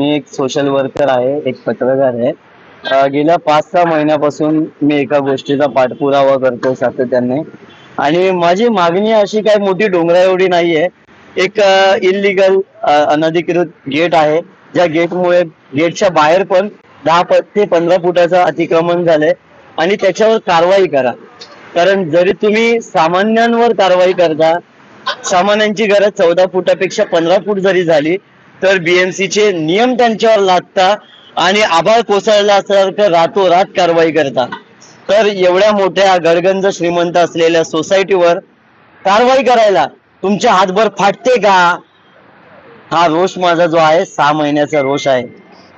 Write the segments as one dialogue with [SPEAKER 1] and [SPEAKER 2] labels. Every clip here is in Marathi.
[SPEAKER 1] मी एक सोशल वर्कर आहे, एक पत्रकार आहे. गेल्या 5-6 महिन्यापासून मी एका गोष्टीचा पाठपुरावा करतो सातत्याने आणि माझी मागणी अशी काही मोठी डोंगरा एवढी नाहीये. एक इल्लीगल अनधिकृत गेट आहे, ज्या गेटमुळे गेटच्या बाहेर पण 10 ते 15 फुटाचं अतिक्रमण झालंय आणि त्याच्यावर कारवाई करा. कारण जरी तुम्ही सामान्यांवर कारवाई करता, सामान्यांची घरं 14 फुटापेक्षा 15 फूट जरी झाली तर बीएमसीचे नियम त्यांच्यावर लादता आणि आभाळ कोसळल्यासारखं रातोरात कारवाई करता. तर एवढ्या मोठ्या गडगंज श्रीमंत असलेल्या सोसायटीवर कारवाई करायला तुमच्या हातभर फाटते का? हा रोष माझा जो आहे 6 महिन्याचा रोष आहे.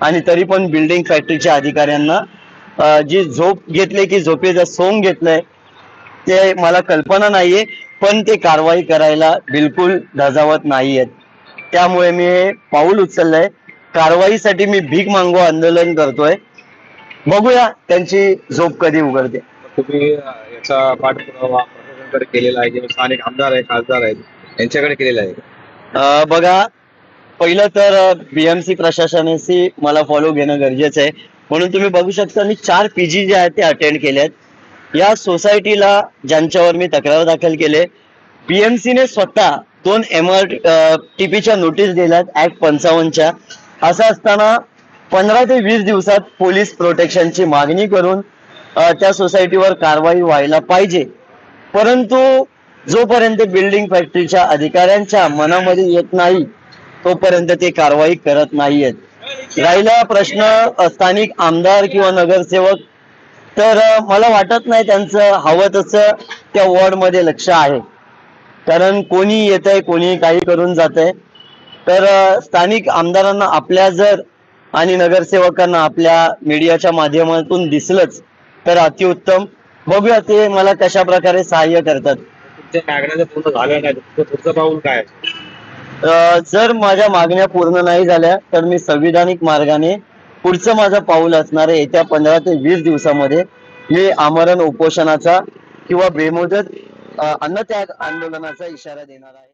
[SPEAKER 1] आणि तरी पण बिल्डिंग फॅक्टरीच्या अधिकाऱ्यांना जी झोप घेतले की झोपेचं सोंग घेतलंय ते मला कल्पना नाहीये, पण ते कारवाई करायला बिलकुल धजावत नाहीयेत. त्यामुळे मी हे पाऊल उचललंय. कारवाईसाठी मी भीक मागू आंदोलन करतोय. बघूया त्यांची झोप कधी उघडते.
[SPEAKER 2] तुम्ही याचा पाठपुरावा प्रशासनाकडे केलेला आहे, जे स्थानिक आमदार आहे, खासदार आहेत यांच्याकडे केलेला आहे?
[SPEAKER 1] बघा, पहिलं तर बीएमसी प्रशासनाशी मला फॉलो घेणं गरजेचं आहे. म्हणून तुम्ही बघू शकता मी 4 पीजी जे आहेत ते अटेंड केलेत. या सोसायटीला ज्यांच्यावर मी तक्रार दाखल केले, बीएमसीने स्वतः 2 MRTPच्या नोटीस दिल्यात ऍक्ट 55च्या. असं असताना 15 ते 20 दिवसात पोलीस प्रोटेक्शनची मागणी करून त्या सोसायटीवर कारवाई व्हायला पाहिजे. परंतु जोपर्यंत बिल्डिंग फॅक्टरीच्या अधिकाऱ्यांच्या मनामध्ये येत नाही तोपर्यंत ते कारवाई करत नाहीयेत. राहिला प्रश्न स्थानिक आमदार किंवा नगरसेवक, तर मला वाटत नाही त्यांचं हवं तसं त्या वॉर्डमध्ये लक्ष आहे. कारण कोणी येतंय, कोणी काही करून जातंय. तर स्थानिक आमदारांना आपल्या जर आणि नगरसेवकांना आपल्या मीडियाच्या माध्यमातून दिसलंच तर अतिउत्तम. बघूया ते मला कशा प्रकारे सहाय्य करतात.
[SPEAKER 2] तुमच्या मागण्या जर पूर्ण झाल्या नाही तर पुढचं पाऊल काय?
[SPEAKER 1] जर माझ्या मागण्या पूर्ण नाही झाल्या तर मी संविधानिक मार्गाने पुढचं माझं पाऊल असणार आहे. येत्या 15 ते 20 दिवसामध्ये मी आमरण उपोषणाचा किंवा बेमुदत अन्नत्याग आंदोलनाचा इशारा देणार आहे.